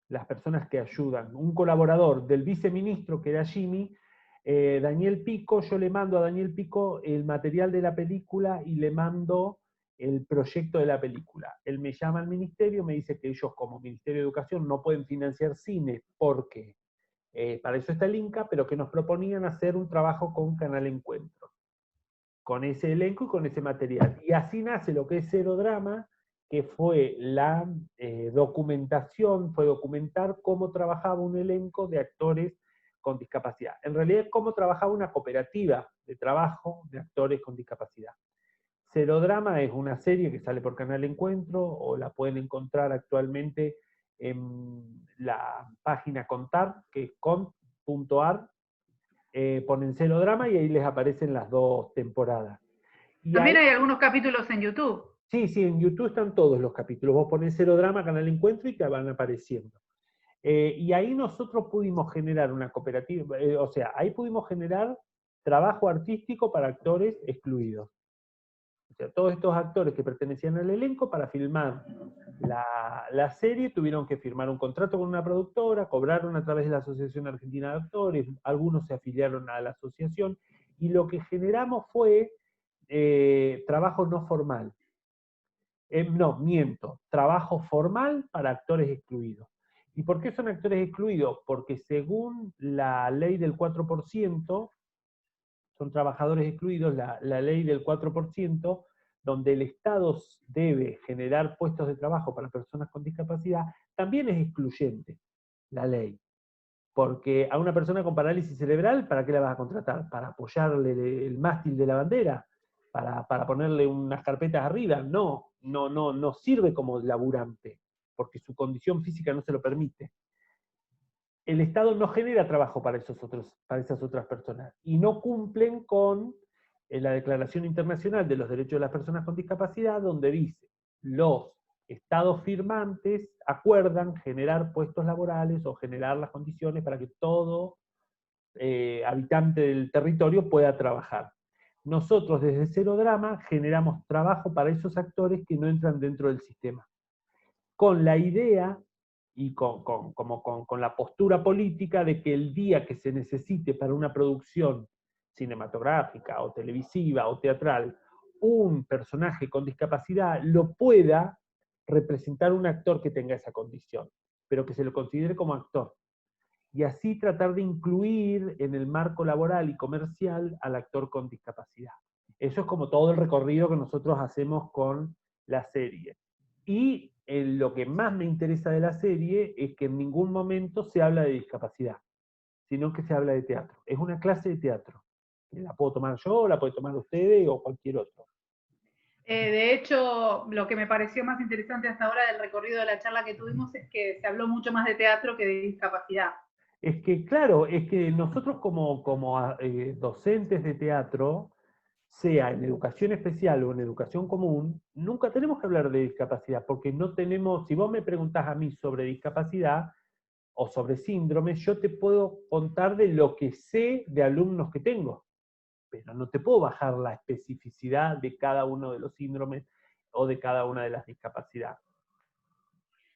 las personas que ayudan, un colaborador del viceministro, que era Jimmy, Daniel Pico. Yo le mando a Daniel Pico el material de la película y le mando el proyecto de la película. Él me llama al ministerio, me dice que ellos como Ministerio de Educación no pueden financiar cine porque para eso está el Inca, pero que nos proponían hacer un trabajo con Canal Encuentro, con ese elenco y con ese material. Y así nace lo que es Cero Drama, que fue la documentación, fue documentar cómo trabajaba un elenco de actores con discapacidad. En realidad, cómo trabajaba una cooperativa de trabajo de actores con discapacidad. Cero Drama es una serie que sale por Canal Encuentro, o la pueden encontrar actualmente en la página Contar, que es cont.ar, ponen Cero Drama y ahí les aparecen las 2 temporadas. Y También ahí, hay algunos capítulos en YouTube. sí, en YouTube están todos los capítulos. Vos ponés Cero Drama, Canal Encuentro y te van apareciendo. Y ahí nosotros pudimos generar una cooperativa, o sea, ahí pudimos generar trabajo artístico para actores excluidos. O sea, todos estos actores que pertenecían al elenco, para filmar la serie, tuvieron que firmar un contrato con una productora, cobraron a través de la Asociación Argentina de Actores, algunos se afiliaron a la asociación, y lo que generamos fue trabajo no formal. No, miento, trabajo formal para actores excluidos. ¿Y por qué son actores excluidos? Porque según la ley del 4%, son trabajadores excluidos, la ley del 4%, donde el Estado debe generar puestos de trabajo para personas con discapacidad, también es excluyente la ley. Porque a una persona con parálisis cerebral, ¿para qué la vas a contratar? ¿Para apoyarle el mástil de la bandera? ¿Para ponerle unas carpetas arriba? No sirve como laburante, porque su condición física no se lo permite. El Estado no genera trabajo para esas otras personas, y no cumplen con la Declaración Internacional de los Derechos de las Personas con Discapacidad, donde dice, los estados firmantes acuerdan generar puestos laborales o generar las condiciones para que todo habitante del territorio pueda trabajar. Nosotros desde Cero Drama generamos trabajo para esos actores que no entran dentro del sistema, con la idea y con la postura política de que el día que se necesite para una producción cinematográfica o televisiva o teatral un personaje con discapacidad, lo pueda representar un actor que tenga esa condición, pero que se lo considere como actor. Y así tratar de incluir en el marco laboral y comercial al actor con discapacidad. Eso es como todo el recorrido que nosotros hacemos con la serie. Y lo que más me interesa de la serie es que en ningún momento se habla de discapacidad, sino que se habla de teatro. Es una clase de teatro. La puedo tomar yo, la puede tomar ustedes o cualquier otro. De hecho, lo que me pareció más interesante hasta ahora del recorrido de la charla que tuvimos es que se habló mucho más de teatro que de discapacidad. Es que, claro, es que nosotros como docentes de teatro, sea en educación especial o en educación común, nunca tenemos que hablar de discapacidad, porque no tenemos, si vos me preguntás a mí sobre discapacidad o sobre síndromes, yo te puedo contar de lo que sé de alumnos que tengo, pero no te puedo bajar la especificidad de cada uno de los síndromes o de cada una de las discapacidades.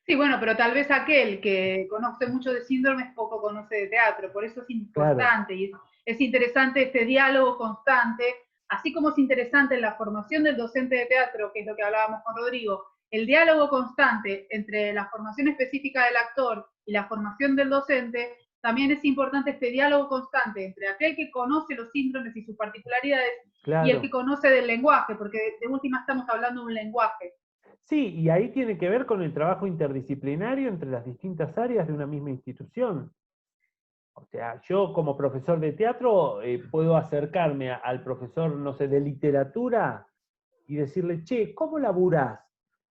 Sí, bueno, pero tal vez aquel que conoce mucho de síndromes poco conoce de teatro, por eso es importante, claro. Y es interesante este diálogo constante, así como es interesante en la formación del docente de teatro, que es lo que hablábamos con Rodrigo, el diálogo constante entre la formación específica del actor y la formación del docente, también es importante este diálogo constante entre aquel que conoce los síndromes y sus particularidades, claro, y el que conoce del lenguaje, porque de última estamos hablando de un lenguaje. Sí, y ahí tiene que ver con el trabajo interdisciplinario entre las distintas áreas de una misma institución. O sea, yo como profesor de teatro puedo acercarme al profesor, no sé, de literatura y decirle, che, ¿cómo laburás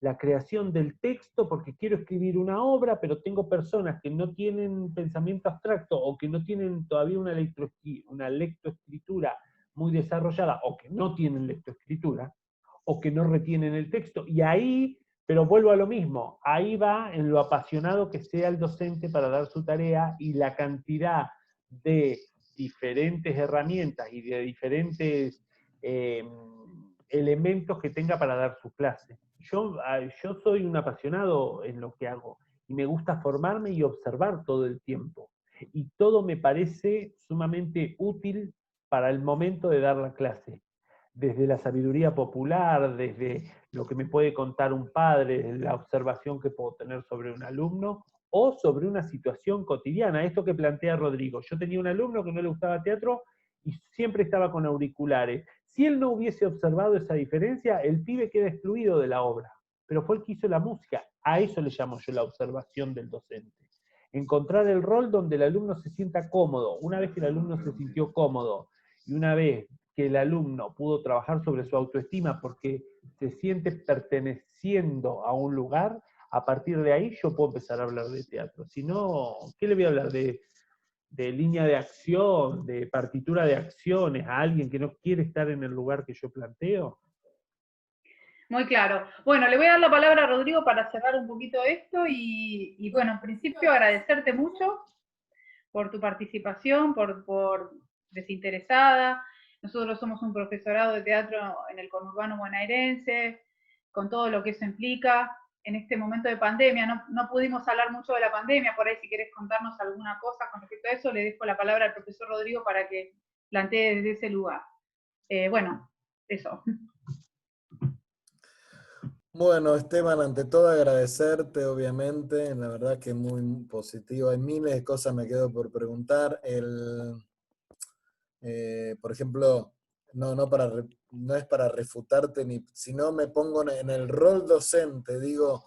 la creación del texto? Porque quiero escribir una obra, pero tengo personas que no tienen pensamiento abstracto o que no tienen todavía una lectoescritura muy desarrollada o que no tienen lectoescritura, o que no retienen el texto, y ahí, pero vuelvo a lo mismo, ahí va en lo apasionado que sea el docente para dar su tarea y la cantidad de diferentes herramientas y de diferentes elementos que tenga para dar su clase. yo soy un apasionado en lo que hago y me gusta formarme y observar todo el tiempo. Y todo me parece sumamente útil para el momento de dar la clase. Desde la sabiduría popular, desde lo que me puede contar un padre, la observación que puedo tener sobre un alumno o sobre una situación cotidiana. Esto que plantea Rodrigo. Yo tenía un alumno que no le gustaba teatro y siempre estaba con auriculares. Si él no hubiese observado esa diferencia, el pibe queda excluido de la obra. Pero fue el que hizo la música. A eso le llamo yo la observación del docente. Encontrar el rol donde el alumno se sienta cómodo. Una vez que el alumno se sintió cómodo y una vez que el alumno pudo trabajar sobre su autoestima porque se siente perteneciendo a un lugar, a partir de ahí yo puedo empezar a hablar de teatro. Si no, ¿qué le voy a hablar? De línea de acción, de partitura de acciones a alguien que no quiere estar en el lugar que yo planteo. Muy claro. Bueno, le voy a dar la palabra a Rodrigo para cerrar un poquito esto y bueno, en principio agradecerte mucho por tu participación, por desinteresada. Nosotros somos un profesorado de teatro en el conurbano bonaerense, con todo lo que eso implica. En este momento de pandemia, no pudimos hablar mucho de la pandemia, por ahí si querés contarnos alguna cosa con respecto a eso, le dejo la palabra al profesor Rodrigo para que plantee desde ese lugar. Bueno, eso. Bueno, Esteban, ante todo agradecerte, obviamente, la verdad que muy positivo. Hay miles de cosas me quedo por preguntar. Por ejemplo, no es para refutarte, sino me pongo en el rol docente, digo,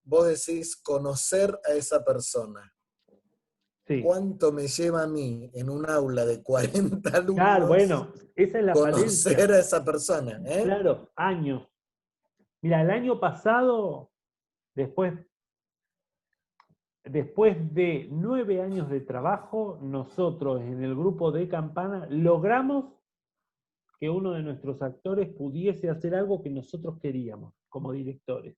vos decís conocer a esa persona. Sí. ¿Cuánto me lleva a mí en un aula de 40 alumnos Claro, bueno, esa es la conocer falencia. a esa persona? Claro, años. Mira, el año pasado, después de 9 años de trabajo, nosotros en el grupo de Campana logramos que uno de nuestros actores pudiese hacer algo que nosotros queríamos como directores.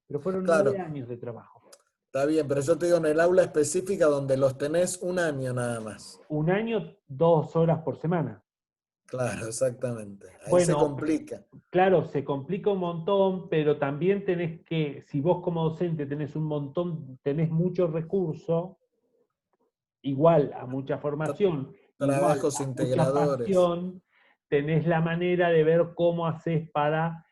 Pero fueron Claro, 9 años de trabajo. está bien, pero yo te digo en el aula específica donde los tenés un año nada más. Un año, 2 horas por semana. Claro, exactamente. Ahí se Bueno, complica. claro, se complica un montón, pero también tenés que, si vos como docente tenés un montón, tenés mucho recurso, igual a mucha formación, igual Trabajos a mucha integradores. pasión, tenés la manera de ver cómo haces para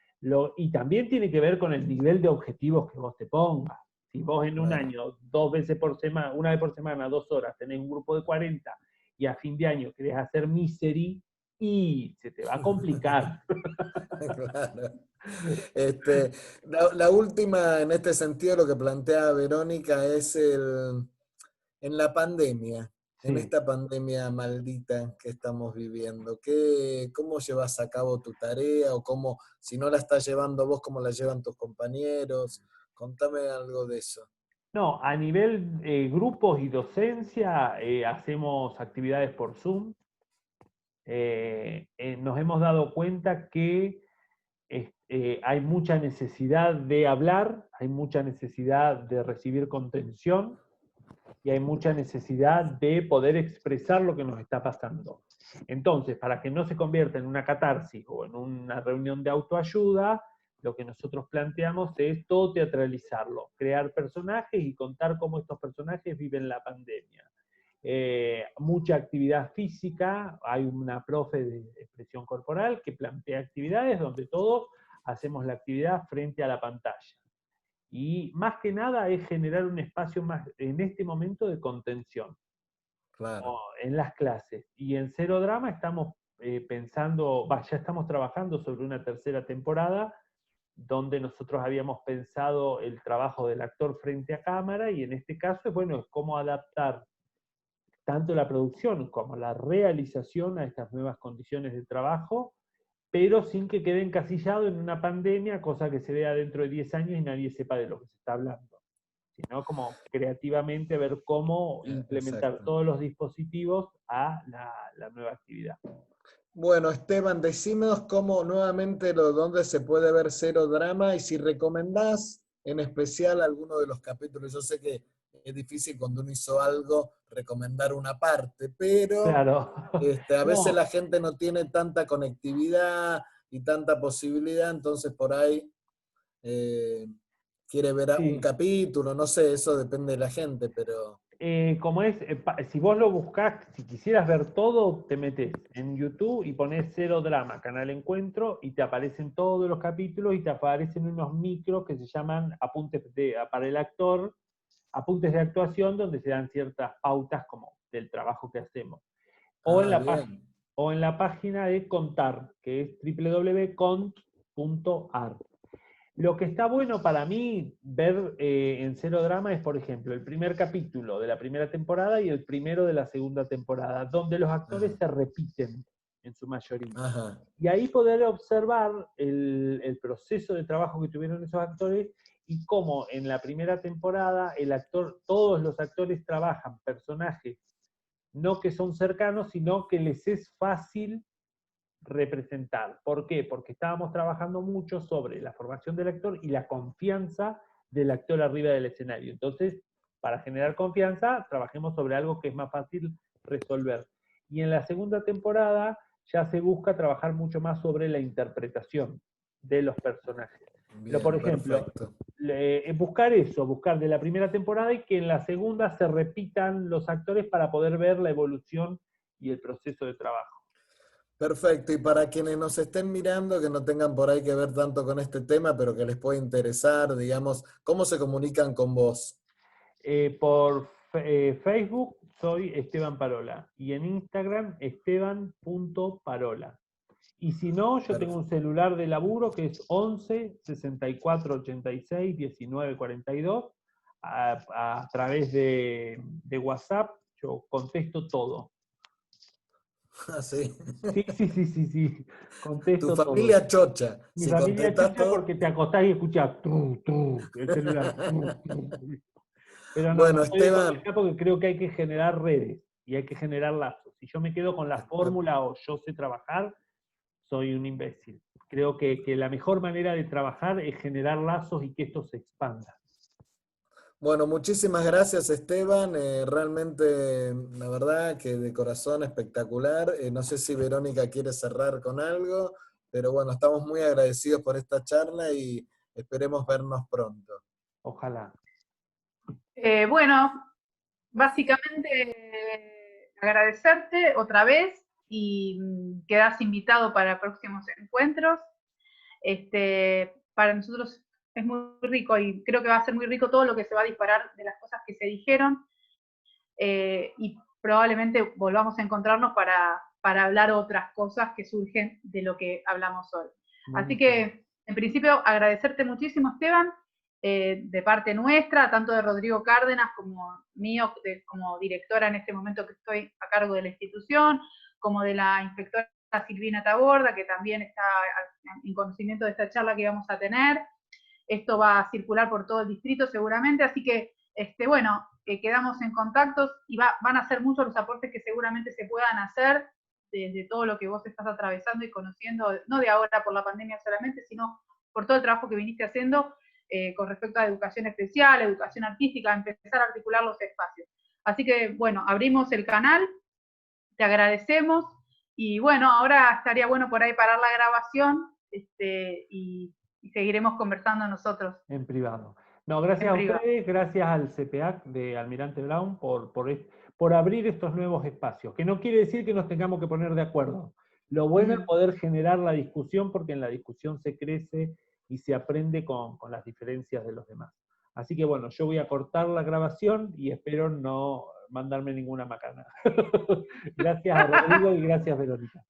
y también tiene que ver con el nivel de objetivos que vos te pongas. Si vos en un Claro. año, 2 veces por semana, una vez por semana, 2 horas, tenés un grupo de 40 y a fin de año querés hacer misery, y se te va a complicar. Claro. La última, en este sentido, lo que plantea Verónica es en la pandemia, en Sí. esta pandemia maldita que estamos viviendo. ¿Cómo llevas a cabo tu tarea? O cómo, si no la estás llevando vos, cómo la llevan tus compañeros? Contame algo de eso. No, a nivel grupos y docencia, hacemos actividades por Zoom. Nos hemos dado cuenta que hay mucha necesidad de hablar, hay mucha necesidad de recibir contención y hay mucha necesidad de poder expresar lo que nos está pasando. Entonces, para que no se convierta en una catarsis o en una reunión de autoayuda, lo que nosotros planteamos es todo teatralizarlo, crear personajes y contar cómo estos personajes viven la pandemia. Mucha actividad física, hay una profe de expresión corporal que plantea actividades donde todos hacemos la actividad frente a la pantalla. Y más que nada es generar un espacio más, en este momento, de contención. Claro. En las clases. Y en Cero Drama estamos pensando, ya estamos trabajando sobre una tercera temporada, donde nosotros habíamos pensado el trabajo del actor frente a cámara, y en este caso, bueno, es cómo adaptar tanto la producción como la realización a estas nuevas condiciones de trabajo, pero sin que quede encasillado en una pandemia, cosa que se vea dentro de 10 años y nadie sepa de lo que se está hablando, sino como creativamente ver cómo implementar Exacto. todos los dispositivos a la nueva actividad. Bueno, Esteban, decinos cómo nuevamente dónde se puede ver Cero Drama y si recomendás en especial alguno de los capítulos. Yo sé que es difícil cuando uno hizo algo recomendar una parte, pero Claro. a veces No, la gente no tiene tanta conectividad y tanta posibilidad, entonces por ahí quiere ver un Sí. capítulo, no sé, eso depende de la gente, pero... Como es, si vos lo buscás, si quisieras ver todo, te metés en YouTube y ponés Cero Drama, Canal Encuentro, y te aparecen todos los capítulos y te aparecen unos micros que se llaman para el actor, apuntes de actuación, donde se dan ciertas pautas como del trabajo que hacemos. O en Ah, la, bien. o en la página de Contar, que es www.cont.ar. Lo que está bueno para mí ver en Cero Drama es, por ejemplo, el primer capítulo de la primera temporada y el primero de la segunda temporada, donde los actores Ajá. se repiten en su mayoría. Ajá. Y ahí poder observar el proceso de trabajo que tuvieron esos actores y cómo en la primera temporada todos los actores trabajan personajes no que son cercanos, sino que les es fácil representar. ¿Por qué? Porque estábamos trabajando mucho sobre la formación del actor y la confianza del actor arriba del escenario. Entonces, para generar confianza, trabajemos sobre algo que es más fácil resolver. Y en la segunda temporada ya se busca trabajar mucho más sobre la interpretación de los personajes. Pero, por Bien, ejemplo, perfecto. buscar de la primera temporada y que en la segunda se repitan los actores para poder ver la evolución y el proceso de trabajo. Perfecto, y para quienes nos estén mirando, que no tengan por ahí que ver tanto con este tema, pero que les pueda interesar, digamos, ¿cómo se comunican con vos? Por Facebook soy Esteban Parola y en Instagram esteban.parola. Y si no, yo tengo un celular de laburo que es 11 64 86 19 42. A través de WhatsApp yo contesto todo. Ah, sí. Sí. Tu Contesto todo. familia chocha, Mi si familia contestás chocha todo. porque te acostás y escuchás el celular. Pero no Bueno, puede Esteban, contestar porque creo que hay que generar redes y hay que generar lazos. Si yo me quedo con la fórmula o yo sé trabajar, soy un imbécil. Creo que la mejor manera de trabajar es generar lazos y que esto se expanda. bueno, muchísimas gracias, Esteban. Realmente, la verdad que de corazón espectacular. No sé si Verónica quiere cerrar con algo, pero bueno, estamos muy agradecidos por esta charla y esperemos vernos pronto. Ojalá. Bueno, básicamente agradecerte otra vez y quedás invitado para próximos encuentros. Para nosotros es muy rico y creo que va a ser muy rico todo lo que se va a disparar de las cosas que se dijeron y probablemente volvamos a encontrarnos para hablar otras cosas que surgen de lo que hablamos hoy. Así que, en principio, agradecerte muchísimo, Esteban, de parte nuestra, tanto de Rodrigo Cárdenas como mío, como directora en este momento que estoy a cargo de la institución, como de la inspectora Silvina Taborda, que también está en conocimiento de esta charla que vamos a tener. Esto va a circular por todo el distrito seguramente, así que, bueno, quedamos en contactos y van a ser muchos los aportes que seguramente se puedan hacer de todo lo que vos estás atravesando y conociendo, no de ahora por la pandemia solamente, sino por todo el trabajo que viniste haciendo con respecto a educación especial, educación artística, empezar a articular los espacios. Así que, bueno, abrimos el canal, te agradecemos y bueno, ahora estaría bueno por ahí parar la grabación y seguiremos conversando nosotros. En privado. No, gracias a ustedes, gracias al CPAC de Almirante Brown por abrir estos nuevos espacios, que no quiere decir que nos tengamos que poner de acuerdo. Lo bueno es poder generar la discusión, porque en la discusión se crece y se aprende con las diferencias de los demás. Así que bueno, yo voy a cortar la grabación y espero no mandarme ninguna macana. Gracias a Rodrigo y gracias Verónica.